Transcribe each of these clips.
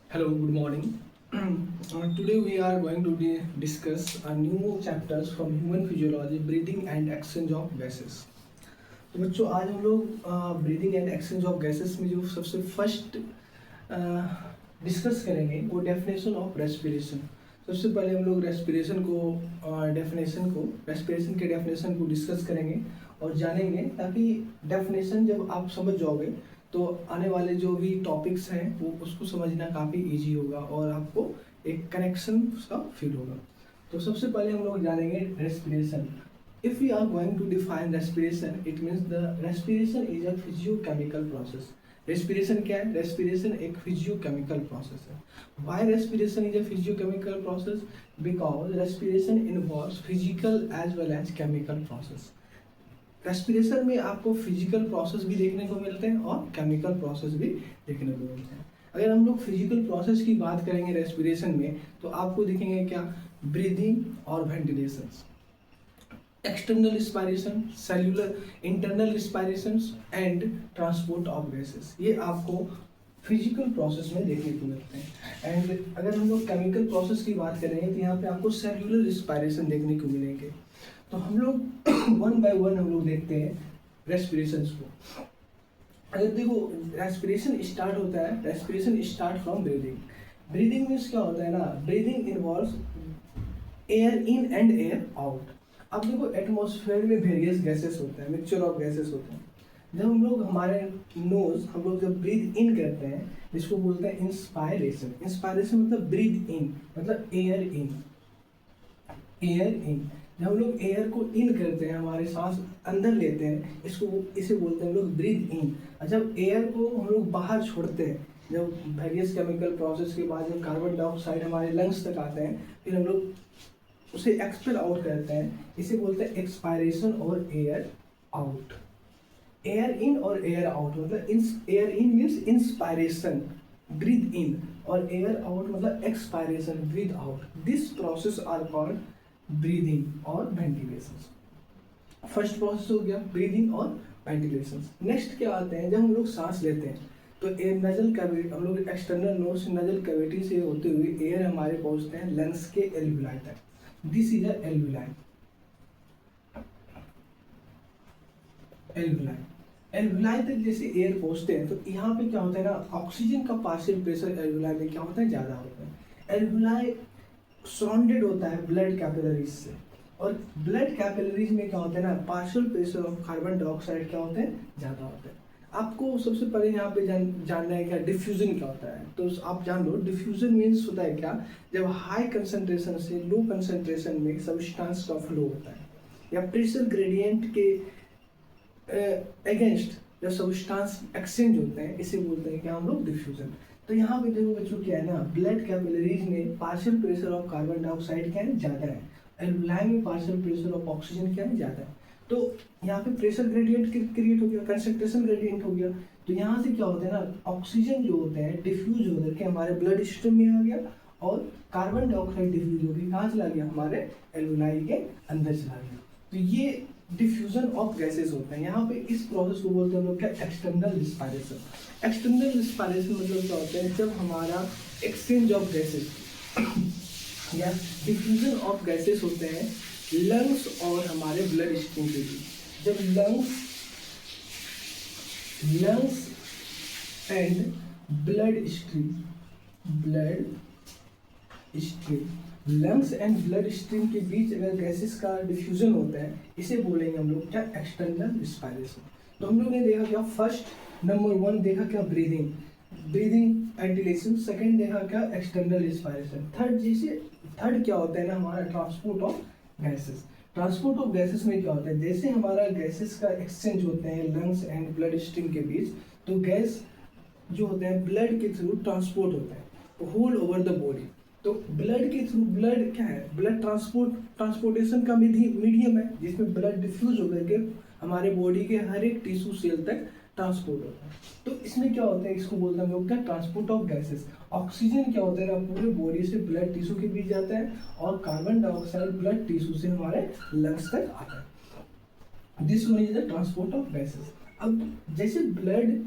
Hello, good morning. Today we are going to discuss a new chapters from human physiology, breathing and exchange of gases. तो बच्चों आज हम लोग breathing and exchange of gases में जो सबसे first discuss करेंगे वो डेफिनेशन ऑफ रेस्पिरेशन। सबसे पहले हम लोग रेस्पिरेशन के डेफिनेशन को डिस्कस करेंगे और जानेंगे, ताकि डेफिनेशन जब आप समझ जाओगे तो आने वाले जो भी टॉपिक्स हैं वो उसको समझना काफ़ी इजी होगा और आपको एक कनेक्शन उसका फील होगा। तो सबसे पहले हम लोग जानेंगे respiration. If we are going to define respiration, it means the respiration is a physiochemical process. Respiration क्या है? Respiration एक physiochemical process है। Why respiration is a physiochemical process? Because respiration involves physical as well as chemical process. Respiration में आपको physical process भी देखने को मिलते हैं और केमिकल प्रोसेस भी देखने को मिलते हैं। अगर हम लोग फिजिकल प्रोसेस की बात करेंगे रेस्पिरेशन में, तो आपको दिखेंगे क्या? ब्रीदिंग और ventilation, external respiration, cellular internal respiration and transport of gases, ये आपको फिजिकल प्रोसेस में देखने को मिलते हैं। एंड अगर हम लोग केमिकल प्रोसेस की बात करेंगे तो यहाँ पे आपको सेल्यूलर रिस्पायरेशन देखने को मिलेंगे। तो हम लोग वन बाय वन हम लोग देखते हैं रेस्पिरेशन को। अगर देखो रेस्पिरेशन स्टार्ट होता है, respiration start from breathing. Breathing means क्या होता है ना, breathing involves air in and air out. अब देखो एटमॉस्फेयर में वेरियस गैसेस होते हैं, मिक्सचर ऑफ गैसेस होते हैं। जब हम लोग हमारे नोज हम लोग जब ब्रीथ इन करते हैं, जिसको बोलते हैं इंस्पायरेशन। इंस्पायरेशन मतलब ब्रीथ इन, मतलब एयर इन। एयर इन जब हम लोग एयर को इन करते हैं, हमारे सांस अंदर लेते हैं, इसे बोलते हैं हम लोग ब्रीथ इन। और जब एयर को हम लोग बाहर छोड़ते हैं, जब वेरियस केमिकल प्रोसेस के बाद जब कार्बन डाइऑक्साइड हमारे लंग्स तक आते हैं, फिर हम लोग उसे एक्सपेल आउट करते हैं, इसे बोलते हैं एक्सपायरेशन और एयर आउट। एयर इन और एयर आउट मतलब air in means inspiration, breathe in, और एयर आउट मतलब expiration, breathe out. This process are called breathing और वेंटिलेशन। फर्स्ट प्रोसेस हो गया ब्रीदिंग और वेंटिलेशन। नेक्स्ट क्या आते हैं, जब हम लोग सांस लेते हैं तो नजल कैविटी, हम लोग एक्सटर्नल नोज से नजल कैविटी से होते हुए एयर हमारे पहुंचते हैं लंग्स के एल्विलाई तक। This is a alveoli. Alveoli तक जैसे एयर पहुंचते हैं तो यहाँ पे क्या होता है ना, ऑक्सीजन का पार्शियल प्रेशर एल्विलाई में क्या होता है, ज्यादा होता है। एल्विलाई सराउंडेड होता है ब्लड कैपिलरीज से, और ब्लड कैपिलरीज में क्या होता है ना, partial pressure of carbon dioxide क्या होते हैं, ज्यादा होते हैं। आपको सबसे पहले यहाँ पे जानना है क्या डिफ्यूजन क्या होता है। तो आप जान लो डिफ्यूजन मीन्स होता है क्या, जब हाई कंसंट्रेशन से लो कंसंट्रेशन में सब्सटेंस का फ्लो होता है, या प्रेशर ग्रेडियंट के अगेंस्ट जब सब्सटेंस एक्सचेंज होते हैं, इसे बोलते हैं क्या हम लोग, डिफ्यूजन। तो यहाँ पे देखो बच्चों क्या है ना, ब्लड कैपिलरीज में partial pressure of carbon dioxide क्या है, ज्यादा है। एल्विलाई में पार्शियल प्रेशर ऑफ ऑक्सीजन क्या है, ज्यादा है। तो यहाँ पे प्रेशर ग्रेडियंट क्रिएट हो गया, कंसंट्रेशन ग्रेडियंट हो गया। तो यहाँ से क्या होता है ना, ऑक्सीजन जो होते हैं डिफ्यूज होकर के हमारे ब्लड स्ट्रीम में आ गया, और कार्बन डाइऑक्साइड डिफ्यूज होकर कहाँ चला गया, हमारे एल्विलाई के अंदर चला गया। तो ये डिफ्यूजन ऑफ गैसेस होता है। यहाँ पे इस प्रोसेस को बोलते हैं हम लोग क्या, एक्सटर्नल रिस्पायरेशन। एक्सटर्नल रिस्पायरेशन मतलब क्या होता है, जब हमारा एक्सचेंज ऑफ गैसेस या डिफ्यूजन ऑफ गैसेस होते हैं लंग्स और हमारे ब्लड स्ट्रीम के बीच। जब lungs and blood stream lungs and blood stream के बीच अगर गैसेस का डिफ्यूजन होता है, इसे बोलेंगे हम लोग क्या, एक्सटर्नल रिस्पायरेशन। तो हम लोग ने देखा क्या, फर्स्ट नंबर वन देखा क्या, ब्रीदिंग वेंटिलेशन। सेकंड देखा क्या, एक्सटर्नल रिस्पायरेशन। थर्ड क्या होता है ना, हमारा transport of gases. Transport of gases में क्या होता है, जैसे हमारा गैसेस का एक्सचेंज होते हैं लंग्स एंड ब्लड स्ट्रीम के बीच, तो गैस जो होते हैं ब्लड के थ्रू ट्रांसपोर्ट होता है होल ओवर द बॉडी। तो ब्लड के थ्रू, ब्लड क्या है, ब्लड ट्रांसपोर्टेशन का मीडियम है, जिसमें ब्लड डिफ्यूज होकर के हमारे बॉडी के हर एक टिश्यू सेल तक ट्रांसपोर्ट होता है। तो इसमें क्या होता है, इसको बोलते हैं हम लोग क्या, ट्रांसपोर्ट ऑफ गैसेस। ऑक्सीजन क्या होता है ना, पूरे बॉडी से ब्लड टिश्यू के बीच जाता है, और कार्बन डाइऑक्साइड ब्लड टिश्यू से हमारे लंग्स तक आता है। This one is the transport of gases. अब जैसे ब्लड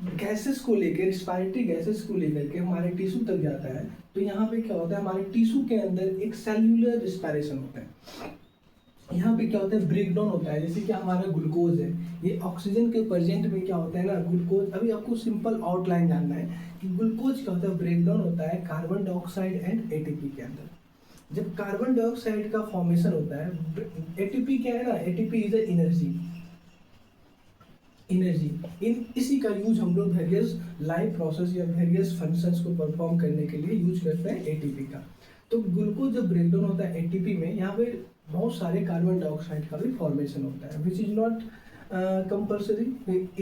गैसेस को लेकर, रिस्पायरेटरी गैसेस को लेकर के हमारे टिश्यू तक जाता है, तो यहाँ पे क्या होता है, हमारे टिश्यू के अंदर एक सेल्यूलर रिस्पायरेशन होता है। यहाँ पे क्या होता है, ब्रेक डाउन होता है। जैसे कि हमारा ग्लूकोज है, ये ऑक्सीजन के प्रेजेंट में क्या होता है ना, ग्लूकोज, अभी आपको सिंपल आउटलाइन जानना है कि ग्लूकोज क्या होता है, ब्रेक डाउन होता है कार्बन डाइऑक्साइड एंड एटीपी के अंदर। जब कार्बन डाइऑक्साइड का फॉर्मेशन होता है, एटीपी क्या है ना, एटीपी इज एनर्जी, इन इसी का यूज हम लोग वेरियस लाइफ प्रोसेस या वेरियस फंक्शंस को परफॉर्म करने के लिए यूज करते हैं एटीपी का। तो ग्लूकोज जब ब्रेकडाउन होता है एटीपी में, यहाँ पे बहुत सारे कार्बन डाइऑक्साइड का भी फॉर्मेशन होता है, which is not compulsory,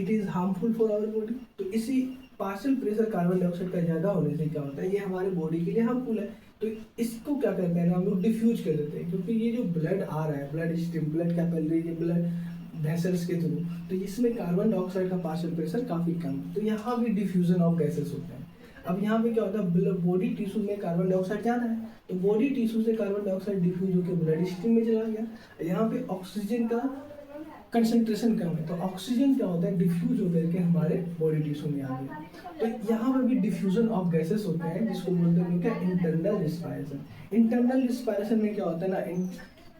it is harmful for our body. तो इसी पार्शियल प्रेशर कार्बन डाइऑक्साइड का ज़्यादा होने से क्या होता है, ये हमारे बॉडी के लिए हार्मफुल है। तो इसको क्या करते हैं ना, हम लोग डिफ्यूज कर देते हैं, क्योंकि ये जो ब्लड आ रहा है, ब्लड स्ट्रीम, ब्लड कैपिलरी, ये ब्लड वेसल्स के थ्रू, तो इसमें कार्बन डाइऑक्साइड का पार्शियल प्रेशर काफ़ी कम है, तो यहाँ भी डिफ्यूजन ऑफ गैसेस होते हैं। अब यहाँ पे क्या होता है, बॉडी टिश्यू में कार्बन डाइऑक्साइड ज़्यादा है, तो बॉडी टिश्यू से कार्बन डाइऑक्साइड डिफ्यूज होकर ब्लड स्ट्रीम में चला गया। यहाँ पे ऑक्सीजन का कंसंट्रेशन कम है, तो ऑक्सीजन क्या होता है, डिफ्यूज होकर के हमारे बॉडी टिश्यू में आ गया। तो यहाँ पर भी डिफ्यूजन ऑफ गैसेस होते हैं, जिसको बोलते हैं क्या, इंटरनल रिस्पायरेशन। इंटरनल रिस्पायरेशन में क्या होता है ना,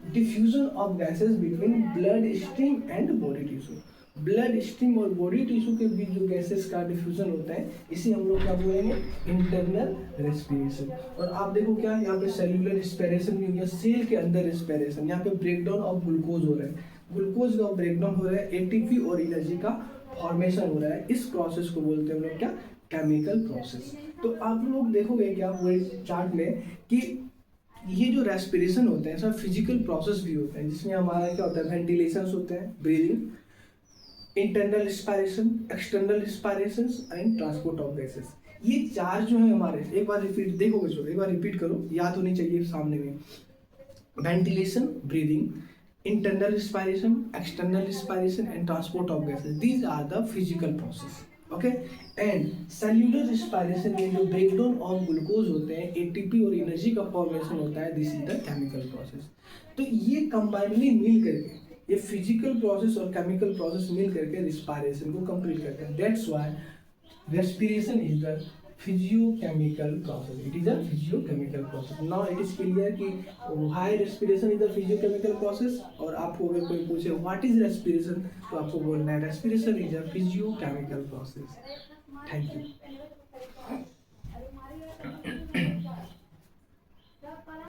diffusion of gases between blood stream and body tissue. Blood stream और बॉडी टिश्यू के बीच जो गैसेस का डिफ्यूजन होता है, इसी हम लोग क्या बोलेंगे, इंटरनल रेस्पिरेशन। और आप देखो क्या, यहाँ पे सेल्यूलर रेस्पिरेशन भी हो गया, सेल के अंदर रेस्पिरेशन, यहाँ पे ब्रेकडाउन ऑफ ग्लूकोज हो रहा है, ग्लूकोज का ब्रेकडाउन हो रहा है, एटीपी और एनर्जी का फॉर्मेशन हो रहा है। इस प्रोसेस को बोलते हैं हम लोग क्या, केमिकल प्रोसेस। तो आप लोग देखोगे क्या वो चार्ट में कि ये जो रेस्पिरेशन होते हैं सब फिजिकल प्रोसेस भी होते हैं, जिसमें हमारा क्या होता है, वेंटिलेशन होते हैं, breathing, internal respiration, external respiration and transport of gases. ये चार जो है हमारे, एक बार रिपीट देखोगे, जो एक बार रिपीट करो, याद होनी चाहिए सामने में। Ventilation, breathing, internal respiration, external respiration and transport of gases, these are the physical process, okay। and cellular respiration में जो breakdown of glucose होते हैं, ATP और एनर्जी का फॉर्मेशन होता है, this is the chemical process. तो ये कंबाइनली मिल करके, ये फिजिकल प्रोसेस और केमिकल प्रोसेस मिल करके रिस्पायरेशन को कंप्लीट करते हैं। That's why respiration is the physiochemical process, it is a physiochemical process। now it is clear कि why respiration is a physiochemical process। और आपको अगर कोई पूछे what is respiration, तो आपको बोलना है respiration is a physiochemical process। Thank you.